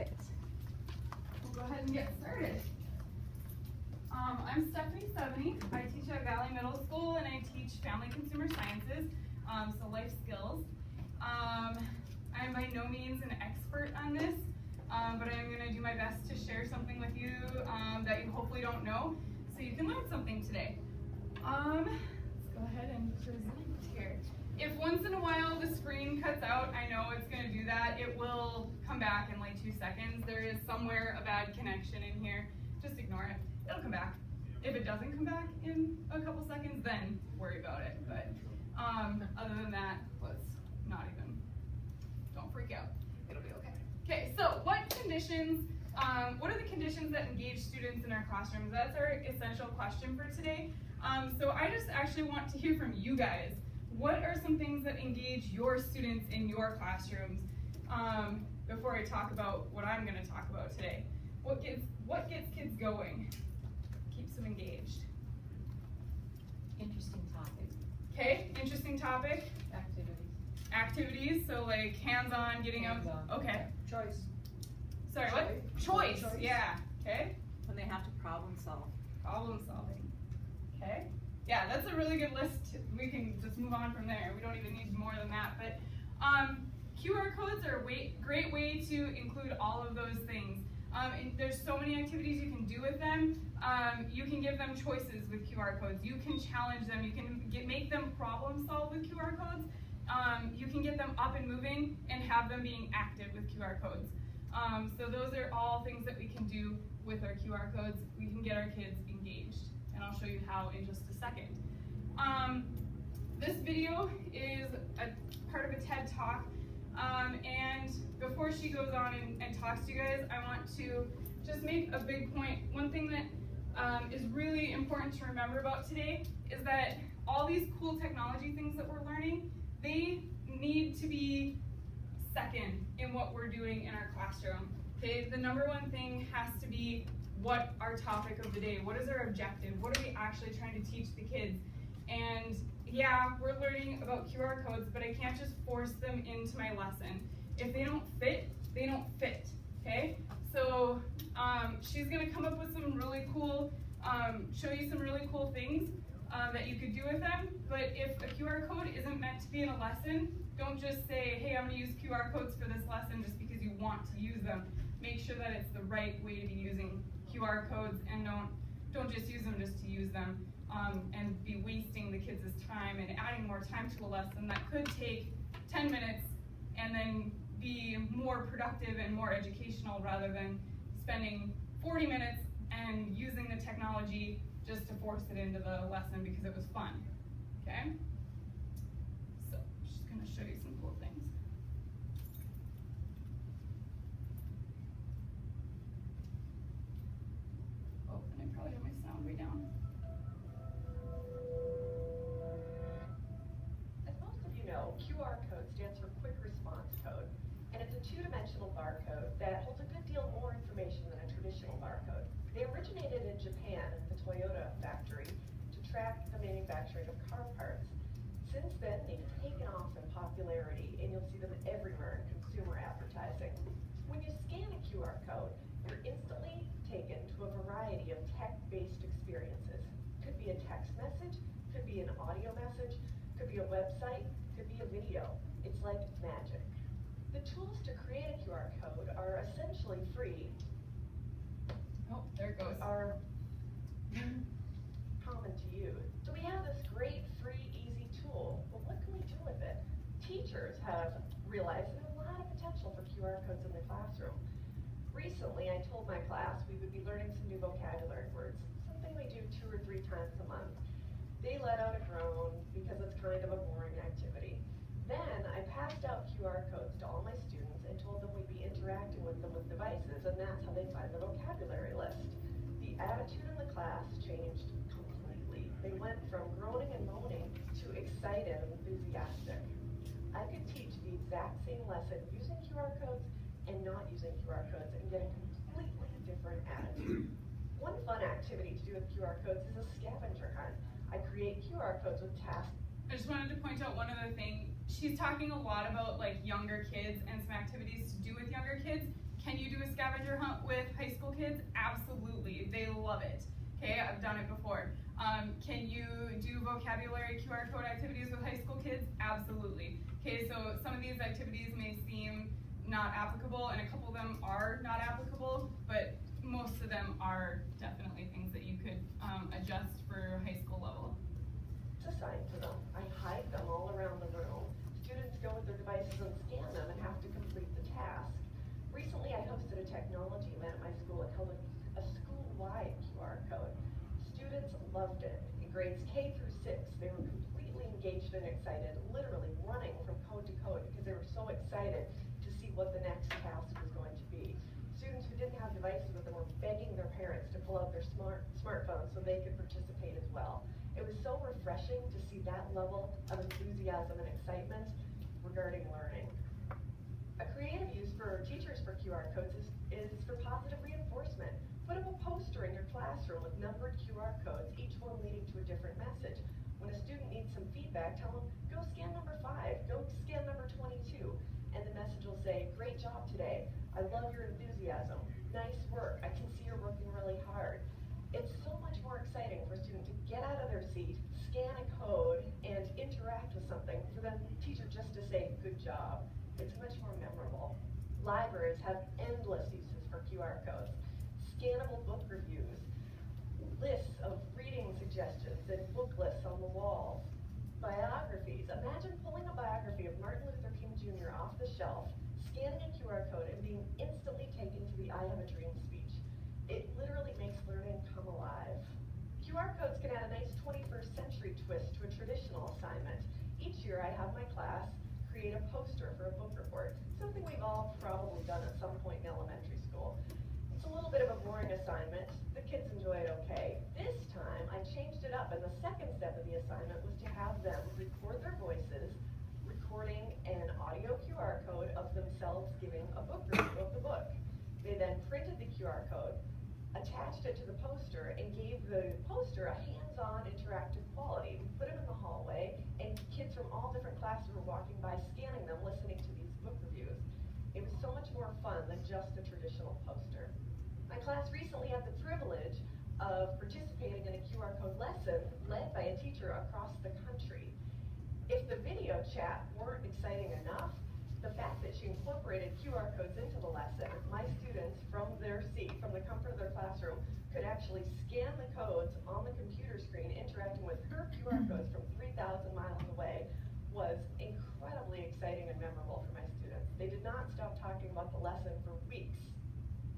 right. We'll go ahead and get started. I'm Steph1. I teach at Valley Middle School and I teach family consumer sciences, so life skills. I'm by no means an expert on this, but I'm going to do my best to share something with you that you hopefully don't know, so you can learn something today. Let's go ahead and present here. If once in a while the screen cuts out, I know it's going to do that. It will come back in like 2 seconds. There is somewhere a bad connection in here. Just ignore it. It'll come back. If it doesn't come back in a couple seconds, then worry about it. But other than that, let's not even, don't freak out. It'll be okay. Okay, so what are the conditions that engage students in our classrooms? That's our essential question for today. So I just actually want to hear from you guys. What are some things that engage your students in your classrooms before I talk about what I'm going to talk about today? What gets kids going? Keeps them engaged. Interesting topic. Okay, interesting topic. Activities. Activities, so like hands-on, getting out. Okay. Choice. Sorry, what? Choice. Yeah. Okay. When they have to problem solve. Problem solving. Okay. Yeah, that's a really good list. We can just move on from there. We don't even need more than that. But QR codes are a great way to include all of those things. And there's so many activities you can do with them. You can give them choices with QR codes. You can challenge them. You can make them problem solve with QR codes. You can get them up and moving and have them being active with QR codes. So those are all things that we can do with our QR codes. We can get our kids engaged. And I'll show you how in just a second. This video is a part of a TED Talk. And before she goes on and talks to you guys, I want to just make a big point. One thing that is really important to remember about today is that all these cool technology things that we're learning, they need to be second in what we're doing in our classroom. Okay, the number one thing has to be what our topic of the day, what is our objective, what are we actually trying to teach the kids? And yeah, we're learning about QR codes, but I can't just force them into my lesson. If they don't fit, they don't fit, okay? So she's gonna come up with some really cool, show you some really cool things that you could do with them, but if a QR code isn't meant to be in a lesson, don't just say, hey, I'm gonna use QR codes for this lesson just because you want to use them. Make sure that it's the right way to be using QR codes, and don't just use them just to use them and be wasting the kids' time and adding more time to a lesson that could take 10 minutes and then be more productive and more educational rather than spending 40 minutes and using the technology just to force it into the lesson because it was fun, okay? So I'm just gonna show you some cool things. Oh, and I probably have my sound way down. As most of you know, QR code stands for Quick Response Code, and it's a two-dimensional barcode that holds a good deal more information than a traditional barcode. They originated in Japan at the Toyota factory to track the manufacturing of car parts. Since then, they've taken off in popularity, and you'll see them everywhere in consumer advertising. When you scan a QR code, you're instantly taken to a variety of tech-based experiences. Could be a text message, could be an audio message, could be a website, could be a video. It's like magic. The tools to create a QR code are essentially free. Oh, there it goes. Are common to use. So we have this great, free, easy tool, but what can we do with it? Teachers have realized there's a lot of potential for QR codes in the classroom. Recently, I told my class we would be learning some new vocabulary words, something we do 2 or 3 times a month. They let out a groan because it's kind of a boring activity. Then I passed out QR codes to all my students and told them we'd be interacting with them with devices, and that's how they find the vocabulary list. The attitude in the class changed completely. They went from groaning and moaning to excited and enthusiastic. I could teach the exact same lesson using QR codes and not using QR codes and get a completely different attitude. One fun activity to do with QR codes is a scavenger hunt. I create QR codes with tasks. I just wanted to point out one other thing. She's talking a lot about like younger kids and some activities to do with younger kids. Can you do a scavenger hunt with high school kids? Absolutely, they love it. Okay, I've done it before. Can you do vocabulary QR code activities with high school kids? Absolutely. Okay, so some of these activities may seem not applicable, and a couple of them are not applicable, but most of them are definitely things that you could adjust for high school level. It's assigned to them. I hide them all around the room. Students go with their devices and scan them and have to complete the task. Recently, I hosted a technology event at my school. I called it a school-wide QR code. Students loved it. In grades K through 6, they were completely engaged and excited, literally running from code to code because they were so excited to see what the next task was going to be. Students who didn't have devices with them were begging their parents to pull out their smartphones so they could participate as well. It was so refreshing to see that level of enthusiasm and excitement regarding learning. A creative use for teachers for QR codes is for positive reinforcement. Put up a poster in your classroom with numbered QR codes, each one leading to a different message. When a student needs some feedback, tell them, go scan number 5, go scan number 22. And the message will say, great job today. I love your enthusiasm. Nice work. I can see you're working really hard. It's so much more exciting for a student to get out of their seat, scan a code, and interact with something for the teacher just to say, good job. It's much more memorable. Libraries have endless uses for QR codes. Scannable book reviews, lists of reading suggestions and book lists on the walls. Biographies. Imagine pulling a biography of Martin Luther King Jr. off the shelf, scanning a QR code, and being instantly taken to the I Have a Dream speech. It literally makes learning come alive. QR codes can add a nice 21st century twist to a traditional assignment. Each year I have my class create a poster for a book report, something we've all probably done at some point in elementary school. It's a little bit of a boring assignment. The kids enjoy it okay. This time I changed it up, and the second step of the assignment was to have them record their voices, recording an audio QR code of themselves giving a book review of the book. They then printed the QR code, attached it to the poster, and gave the poster a hands-on interactive quality. We put them in the hallway, and kids from all different classes were walking by, scanning them, listening to these book reviews. It was so much more fun than just a traditional poster. My class recently had the privilege of participating in a QR code lesson led by a teacher across the country. If the video chat weren't exciting enough, the fact that she incorporated QR codes into the lesson, my students from their seat, from the comfort of their classroom, could actually scan the codes on the computer screen, interacting with her QR codes from 3,000 miles away, was incredibly exciting and memorable for my students. They did not stop talking about the lesson for weeks.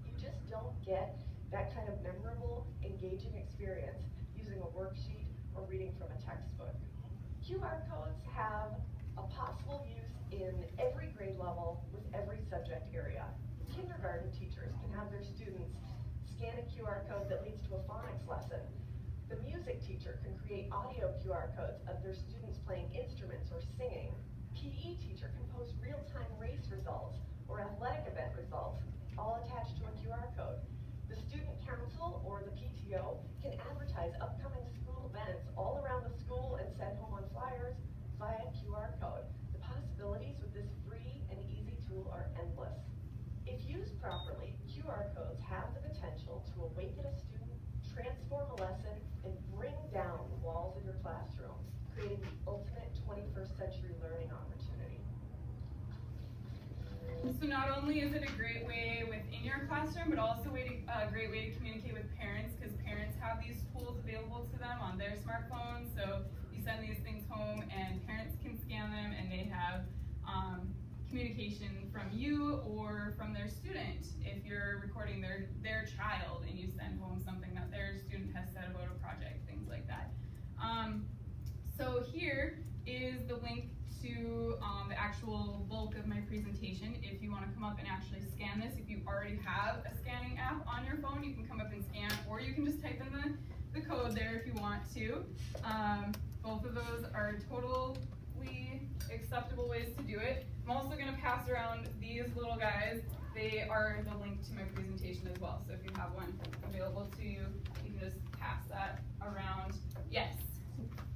You just don't get that kind of memorable, engaging experience using a worksheet or reading from a textbook. QR codes have a possible use in every grade level with every subject area. Kindergarten teachers can have their students scan a QR code that leads to a phonics lesson. The music teacher can create audio QR codes of their students playing instruments or singing. PE teacher can post real-time race results or athletic event results, all attached to a QR code. The student council or the PTO can advertise upcoming school events all around the school and send home on flyers via QR code. The possibilities with this free and easy tool are endless. If used properly, QR codes have the potential to awaken a student, transform a lesson, and bring down the walls of your classroom, creating the ultimate 21st century learning opportunity. So not only is it a great way within your classroom, but also a great way to communicate with parents, because parents have these tools available to them on their smartphones. So you send these things home and parents can scan them, and they have communication from you or from their student. If you're recording their child and you send home something that their student has said about a project, things like that. So here is the link to the actual bulk of my presentation. If you want to come up and actually scan this, if you already have a scanning app on your phone, you can come up and scan, or you can just type in the code there if you want to. Both of those are totally acceptable ways to do it. I'm also going to pass around these little guys. They are the link to my presentation as well. So if you have one available to you, you can just pass that around. Yes.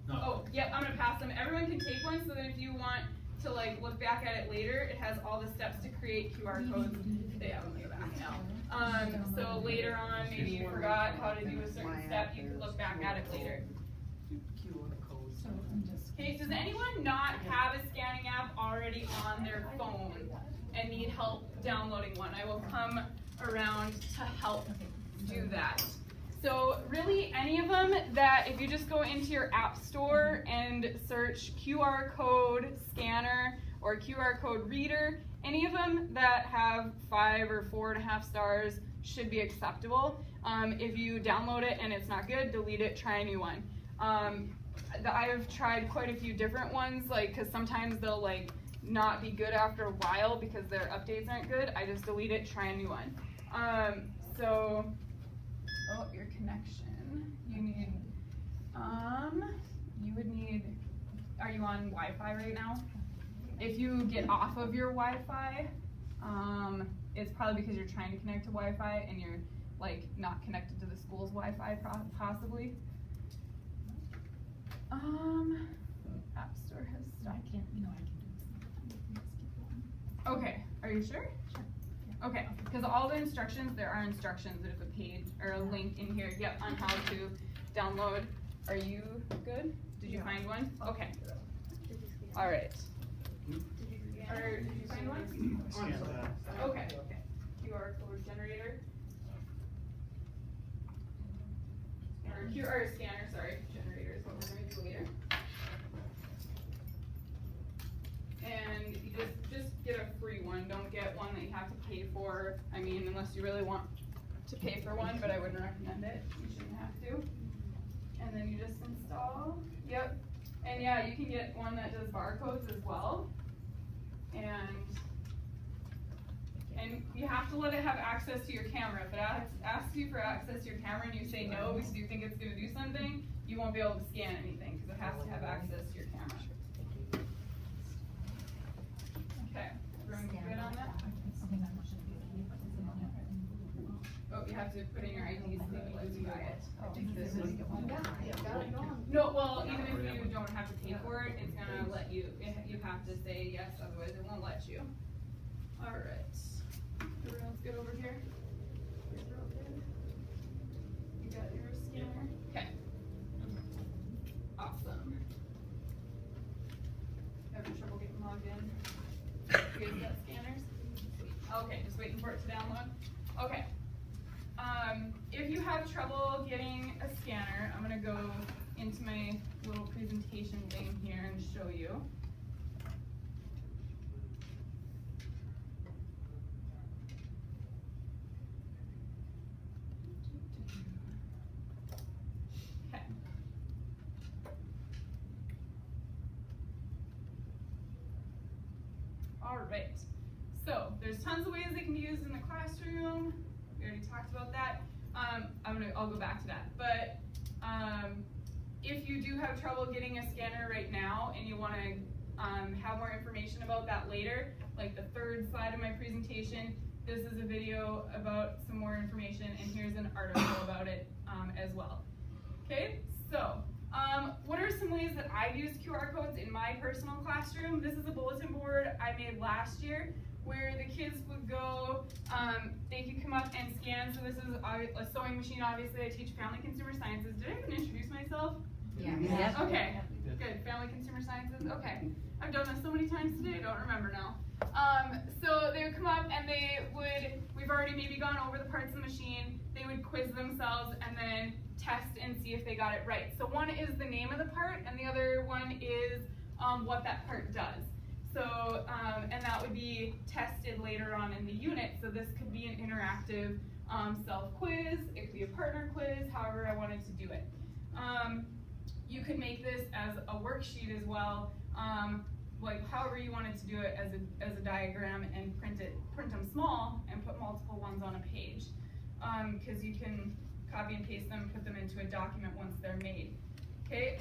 No. Oh, yep, I'm gonna pass them. Everyone can take one, so that if you want to look back at it later, it has all the steps to create QR codes. They have them in the back. So later on, maybe you forgot how to do a certain step, you could look back at it later. Okay, does anyone not have a scanning app already on their phone and need help downloading one? I will come around to help do that. So really any of them that if you just go into your app store and search QR code scanner or QR code reader, any of them that have 5 or 4.5 stars should be acceptable. If you download it and it's not good, delete it, try a new one. I've tried quite a few different ones, like, cause sometimes they'll like not be good after a while because their updates aren't good. I just delete it, try a new one. Oh, your connection. You need, you would need, are you on Wi-Fi right now? If you get off of your Wi-Fi, it's probably because you're trying to connect to Wi-Fi and you're like not connected to the school's Wi-Fi possibly. App Store has stuff. I can do it. Okay, are you sure? Sure. Okay, because all the instructions, there are instructions, there's a page or a link in here, yep, on how to download. Are you good? Did you find one? Okay. All right. Did you find one? Okay. QR code generator. Or QR scanner, sorry. Generator is what we're going to do later. And you just get a free one. Don't get one that you have to pay for. I mean, unless you really want to pay for one, but I wouldn't recommend it. You shouldn't have to. And then you just install. Yep. And yeah, you can get one that does barcodes as well. And you have to let it have access to your camera. If it asks you for access to your camera and you say no because you think it's going to do something, you won't be able to scan anything because it has to have access to your camera. Okay, everyone good on that? Oh, you have to put in your ID so that it lets you buy it. No, well, even if you don't have to pay for it, it's gonna let you. You have to say yes, otherwise it won't let you. All right, everyone's good over here. You got your scanner. Okay. Awesome. Having trouble getting logged in? You guys got scanners? Okay, just waiting for it to download. Okay. If you have trouble getting a scanner, I'm gonna go into my little presentation thing here and show you. Okay. All right. So there's tons of ways they can be used in the classroom. We already talked about that. I'll go back to that. But if you do have trouble getting a scanner right now and you want to have more information about that later, like the third slide of my presentation, this is a video about some more information, and here's an article about it as well. Okay, so what are some ways that I've used QR codes in my personal classroom? This is a bulletin board I made last year where the kids would go, they could come up and scan. So this is a sewing machine, obviously. I teach family consumer sciences. Did I even introduce myself? Yeah. Yeah. Okay, good. Family consumer sciences. Okay. I've done this so many times today, I don't remember now. So they would come up and we've already maybe gone over the parts of the machine, they would quiz themselves and then test and see if they got it right. So one is the name of the part and the other one is what that part does. So, and that would be tested later on in the unit. So this could be an interactive self-quiz, it could be a partner quiz, however I wanted to do it. You could make this as a worksheet as well, like however you wanted to do it as a diagram and print them small and put multiple ones on a page. Because you can copy and paste them, put them into a document once they're made. Okay,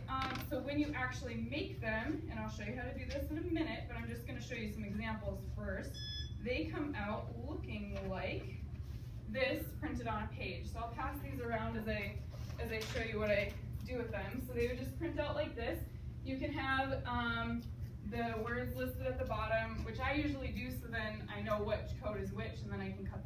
so when you actually make them, and I'll show you how to do this in a minute, but I'm just going to show you some examples first. They come out looking like this printed on a page. So I'll pass these around as I show you what I do with them. So they would just print out like this. You can have the words listed at the bottom, which I usually do so then I know which code is which and then I can cut